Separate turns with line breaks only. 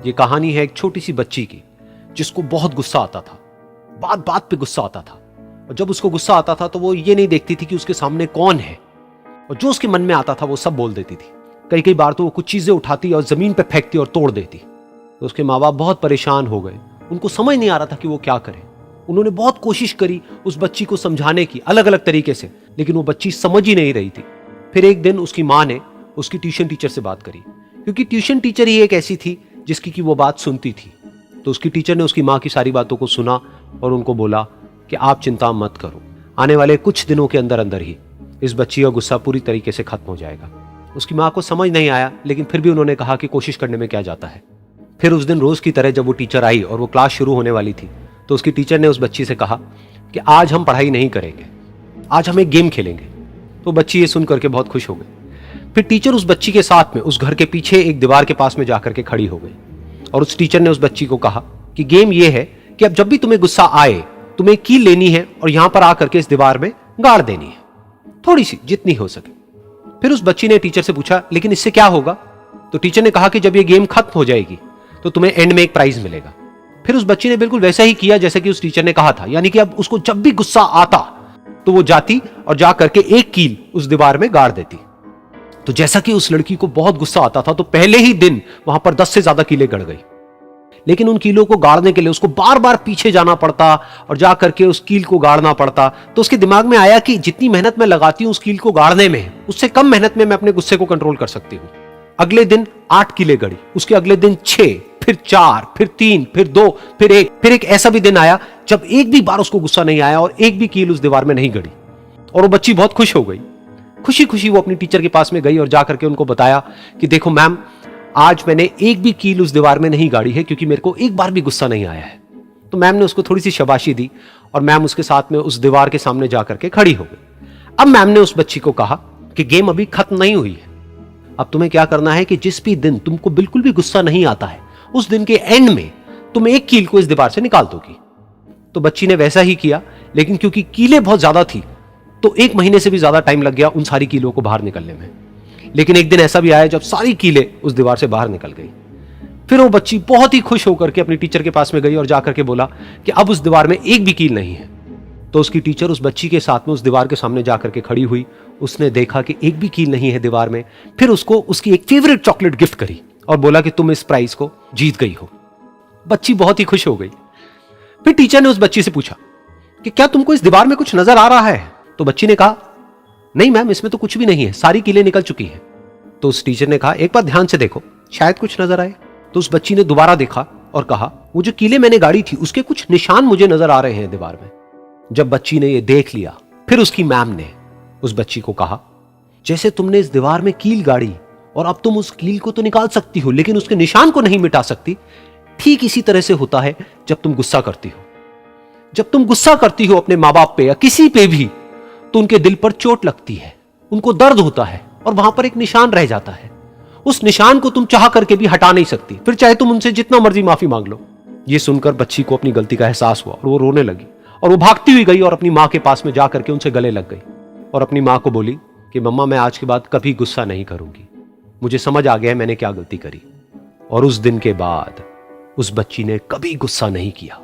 ये कहानी है एक छोटी सी बच्ची की जिसको बहुत गुस्सा आता था, बात बात पे गुस्सा आता था। और जब उसको गुस्सा आता था तो वो ये नहीं देखती थी कि उसके सामने कौन है, और जो उसके मन में आता था वो सब बोल देती थी। कई कई बार तो वो कुछ चीजें उठाती और जमीन पे फेंकती और तोड़ देती। तो उसके माँ बाप बहुत परेशान हो गए, उनको समझ नहीं आ रहा था कि वो क्या करें। उन्होंने बहुत कोशिश करी उस बच्ची को समझाने की अलग अलग तरीके से, लेकिन वो बच्ची समझ ही नहीं रही थी। फिर एक दिन उसकी माँ ने उसकी ट्यूशन टीचर से बात करी, क्योंकि ट्यूशन टीचर ही एक ऐसी थी जिसकी कि वो बात सुनती थी। तो उसकी टीचर ने उसकी माँ की सारी बातों को सुना और उनको बोला कि आप चिंता मत करो, आने वाले कुछ दिनों के अंदर अंदर ही इस बच्ची का गुस्सा पूरी तरीके से खत्म हो जाएगा। उसकी माँ को समझ नहीं आया, लेकिन फिर भी उन्होंने कहा कि कोशिश करने में क्या जाता है। फिर उस दिन रोज की तरह जब वो टीचर आई और वो क्लास शुरू होने वाली थी, तो उसकी टीचर ने उस बच्ची से कहा कि आज हम पढ़ाई नहीं करेंगे, आज हम एक गेम खेलेंगे। तो बच्ची ये सुन करके बहुत खुश हो गई। फिर टीचर उस बच्ची के साथ में उस घर के पीछे एक दीवार के पास में जाकर के खड़ी हो गई, और उस टीचर ने उस बच्ची को कहा कि गेम ये है कि अब जब भी तुम्हें गुस्सा आए, तुम्हें कील लेनी है और यहां पर आकर के इस दीवार में गाड़ देनी है, थोड़ी सी, जितनी हो सके। फिर उस बच्ची ने टीचर से पूछा, लेकिन इससे क्या होगा? तो टीचर ने कहा कि जब ये गेम खत्म हो जाएगी तो तुम्हें एंड में एक प्राइज मिलेगा। फिर उस बच्ची ने बिल्कुल वैसा ही किया जैसे कि उस टीचर ने कहा था, यानी कि अब उसको जब भी गुस्सा आता तो वो जाती और जा करके एक कील उस दीवार में गाड़ देती। तो जैसा कि उस लड़की को बहुत गुस्सा आता था, तो पहले ही दिन वहां पर 10 से ज्यादा कीलें गड़ गई। लेकिन उन कीलों को गाड़ने के लिए उसको बार बार पीछे जाना पड़ता और जा करके उस कील को गाड़ना पड़ता। तो उसके दिमाग में आया कि जितनी मेहनत मैं लगाती हूं उस कील को गाड़ने में, उससे कम मेहनत में मैं अपने गुस्से को कंट्रोल कर सकती हूं। अगले दिन 8 कीलें गड़ी, उसके अगले दिन 6, फिर 4, फिर 3, फिर 2, फिर 1। फिर एक ऐसा भी दिन आया जब एक भी बार उसको गुस्सा नहीं आया और एक भी कील उस दीवार में नहीं गड़ी, और वो बच्ची बहुत खुश हो गई। खुशी खुशी वो अपनी टीचर के पास में गई और जाकर के उनको बताया कि देखो मैम, आज मैंने एक भी कील उस दीवार में नहीं गाड़ी है, क्योंकि मेरे को एक बार भी गुस्सा नहीं आया है। तो मैम ने उसको थोड़ी सी शाबाशी दी और मैम उसके साथ में उस दीवार के सामने जाकर के खड़ी हो गई। अब मैम ने उस बच्ची को कहा कि गेम अभी खत्म नहीं हुई है, अब तुम्हें क्या करना है कि जिस भी दिन तुमको बिल्कुल भी गुस्सा नहीं आता है, उस दिन के एंड में तुम एक कील को इस दीवार से निकाल दोगी। तो बच्ची ने वैसा ही किया, लेकिन क्योंकि कीलें बहुत ज्यादा थी तो 1 महीने से भी ज्यादा टाइम लग गया उन सारी कीलों को बाहर निकलने में। लेकिन एक दिन ऐसा भी आया जब सारी कीलें उस दीवार से बाहर निकल गई। फिर वो बच्ची बहुत ही खुश होकर के अपनी टीचर के पास में गई और जाकर के बोला कि अब उस दीवार में एक भी कील नहीं है। तो उसकी टीचर उस बच्ची के साथ में उस दीवार के सामने जाकर के खड़ी हुई। उसने देखा कि एक भी कील नहीं है दीवार में। फिर उसको उसकी एक फेवरेट चॉकलेट गिफ्ट करी और बोला कि तुम इस प्राइज को जीत गई हो। बच्ची बहुत ही खुश हो गई। फिर टीचर ने उस बच्ची से पूछा कि क्या तुमको इस दीवार में कुछ नजर आ रहा है? तो बच्ची ने कहा, नहीं मैम, इसमें तो कुछ भी नहीं है, सारी कीलें निकल चुकी हैं। तो उस टीचर ने कहा, एक बार ध्यान से देखो, शायद कुछ नजर आए। तो उस बच्ची ने दोबारा देखा और कहा, वो जो कीलें मैंने गाड़ी थी उसके कुछ निशान मुझे नजर आ रहे हैं दीवार में। जब बच्ची ने ये देख लिया, फिर उसकी मैम ने उस बच्ची को कहा, जैसे तुमने इस दीवार में कील गाड़ी और अब तुम उस कील को तो निकाल सकती हो, लेकिन उसके निशान को नहीं मिटा सकती, ठीक इसी तरह से होता है जब तुम गुस्सा करती हो। जब तुम गुस्सा करती हो अपने माँ बाप पे या किसी पे भी, तो उनके दिल पर चोट लगती है, उनको दर्द होता है और वहां पर एक निशान रह जाता है। उस निशान को तुम चाह करके भी हटा नहीं सकती, फिर चाहे तुम उनसे जितना मर्जी माफी मांग लो। ये सुनकर बच्ची को अपनी गलती का एहसास हुआ और वो रोने लगी, और वो भागती हुई गई और अपनी माँ के पास में जाकर के उनसे गले लग गई और अपनी माँ को बोली कि मम्मा, मैं आज के बाद कभी गुस्सा नहीं करूंगी, मुझे समझ आ गया है मैंने क्या गलती करी। और उस दिन के बाद उस बच्ची ने कभी गुस्सा नहीं किया।